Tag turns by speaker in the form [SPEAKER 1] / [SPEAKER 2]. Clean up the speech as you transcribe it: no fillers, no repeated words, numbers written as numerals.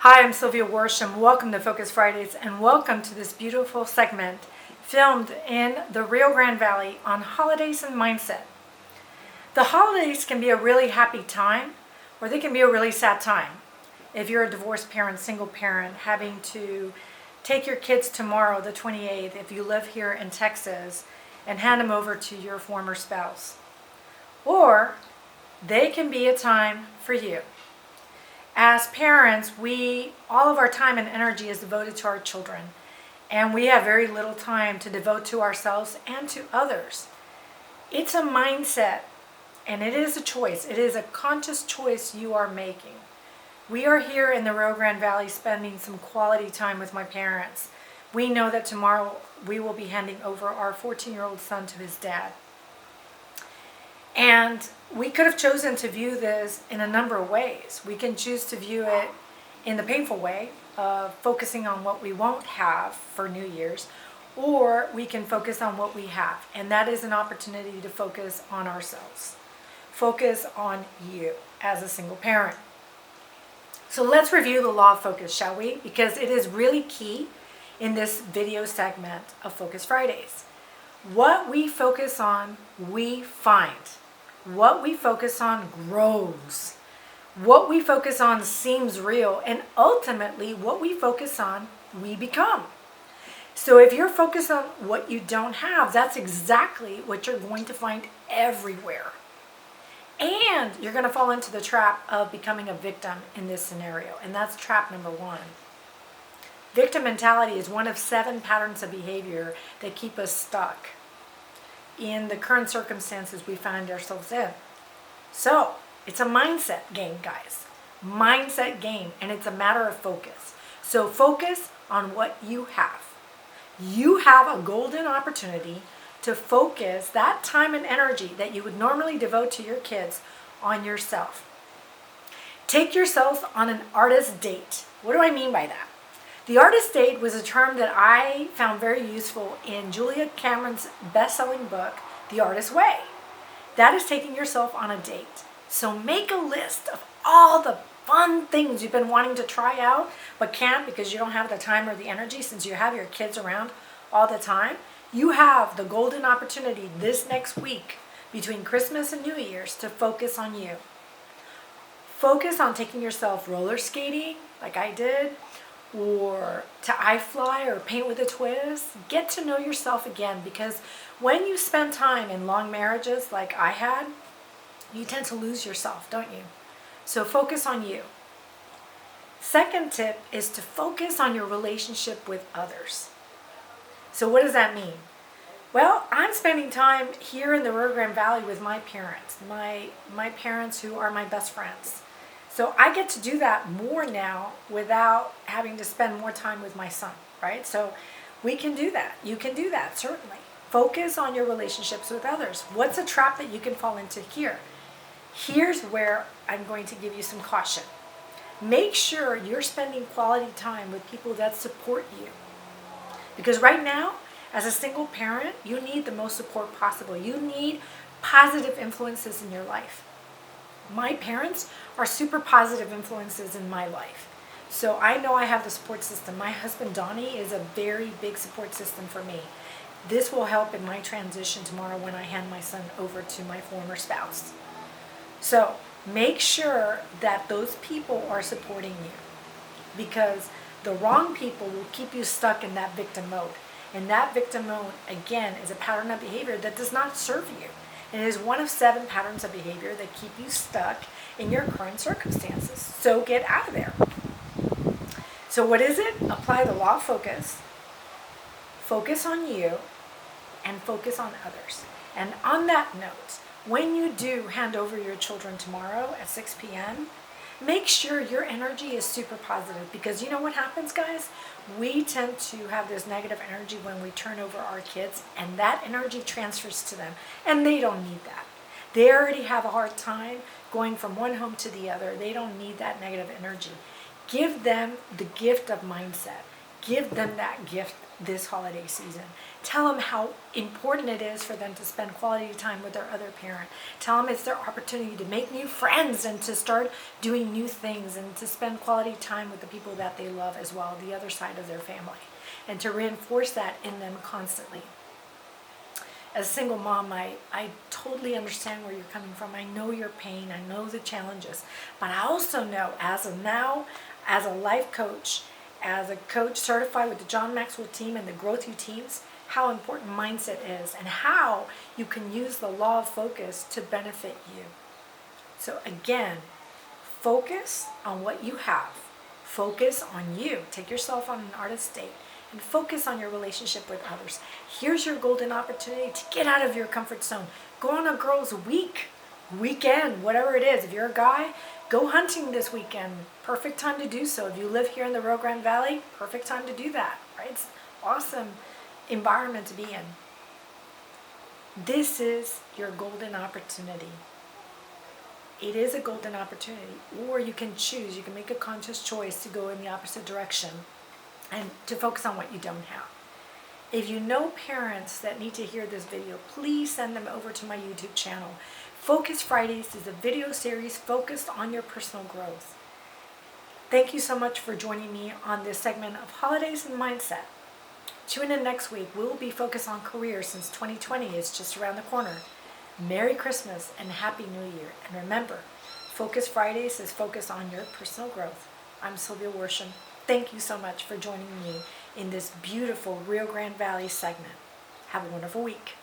[SPEAKER 1] Hi, I'm Sylvia Worsham. Welcome to Focus Fridays and welcome to this beautiful segment filmed in the Rio Grande Valley on holidays and mindset. The holidays can be a really happy time or they can be a really sad time. If you're a divorced parent, single parent, having to take your kids tomorrow, the 28th, if you live here in Texas, and hand them over to your former spouse. Or they can be a time for you. As parents, all of our time and energy is devoted to our children, and we have very little time to devote to ourselves and to others. It's a mindset, and it is a choice. It is a conscious choice you are making. We are here in the Rio Grande Valley spending some quality time with my parents. We know that tomorrow we will be handing over our 14-year-old son to his dad. And we could have chosen to view this in a number of ways. We can choose to view it in the painful way of focusing on what we won't have for New Year's, or we can focus on what we have. And that is an opportunity to focus on ourselves. Focus on you as a single parent. So let's review the law of focus, shall we? Because it is really key in this video segment of Focus Fridays. What we focus on, we find. What we focus on grows. What we focus on seems real, and ultimately what we focus on, we become. So if you're focused on what you don't have, that's exactly what you're going to find everywhere. And you're going to fall into the trap of becoming a victim in this scenario, and that's trap number one. Victim mentality is one of 7 patterns of behavior that keep us stuck in the current circumstances we find ourselves in. So, it's a mindset game, guys. Mindset game, and it's a matter of focus. So focus on what you have. You have a golden opportunity to focus that time and energy that you would normally devote to your kids on yourself. Take yourself on an artist date. What do I mean by that? The artist date was a term that I found very useful in Julia Cameron's best-selling book, The Artist's Way. That is taking yourself on a date. So make a list of all the fun things you've been wanting to try out, but can't because you don't have the time or the energy since you have your kids around all the time. You have the golden opportunity this next week between Christmas and New Year's to focus on you. Focus on taking yourself roller skating, like I did, or to iFly or paint with a twist. Get to know yourself again, because when you spend time in long marriages like I had, you tend to lose yourself, don't you? So focus on you. Second tip is to focus on your relationship with others. So what does that mean? Well, I'm spending time here in the Rio Grande Valley with my parents, my parents who are my best friends. So I get to do that more now without having to spend more time with my son, right? So we can do that. You can do that, certainly. Focus on your relationships with others. What's a trap that you can fall into here? Here's where I'm going to give you some caution. Make sure you're spending quality time with people that support you. Because right now, as a single parent, you need the most support possible. You need positive influences in your life. My parents are super positive influences in my life. So I know I have the support system. My husband, Donnie, is a very big support system for me. This will help in my transition tomorrow when I hand my son over to my former spouse. So make sure that those people are supporting you, because the wrong people will keep you stuck in that victim mode. And that victim mode, again, is a pattern of behavior that does not serve you. It is one of 7 patterns of behavior that keep you stuck in your current circumstances. So get out of there. So what is it? Apply the law of focus. Focus on you and focus on others. And on that note, when you do hand over your children tomorrow at 6 p.m., make sure your energy is super positive, because you know what happens, guys? We tend to have this negative energy when we turn over our kids, and that energy transfers to them, and they don't need that. They already have a hard time going from one home to the other. They don't need that negative energy. Give them the gift of mindset. Give them that gift this holiday season. Tell them how important it is for them to spend quality time with their other parent. Tell them it's their opportunity to make new friends and to start doing new things and to spend quality time with the people that they love as well, the other side of their family, and to reinforce that in them constantly. As a single mom, I totally understand where you're coming from. I know your pain. I know the challenges. But I also know as a life coach, as a coach certified with the John Maxwell team and the Growth U teams, how important mindset is and how you can use the law of focus to benefit you. So again, focus on what you have. Focus on you. Take yourself on an artist date and focus on your relationship with others. Here's your golden opportunity to get out of your comfort zone. Go on a girls' weekend, whatever it is. If you're a guy, go hunting this weekend. Perfect time to do so. If you live here in the Rio Grande Valley, perfect time to do that, right? It's an awesome environment to be in. This is your golden opportunity. It is a golden opportunity. Or you can choose, you can make a conscious choice to go in the opposite direction and to focus on what you don't have. If you know parents that need to hear this video, please send them over to my YouTube channel. Focus Fridays is a video series focused on your personal growth. Thank you so much for joining me on this segment of Holidays and Mindset. Tune in next week. We'll be focused on career since 2020 is just around the corner. Merry Christmas and Happy New Year. And remember, Focus Fridays is focused on your personal growth. I'm Sylvia Worsham. Thank you so much for joining me in this beautiful Rio Grande Valley segment. Have a wonderful week.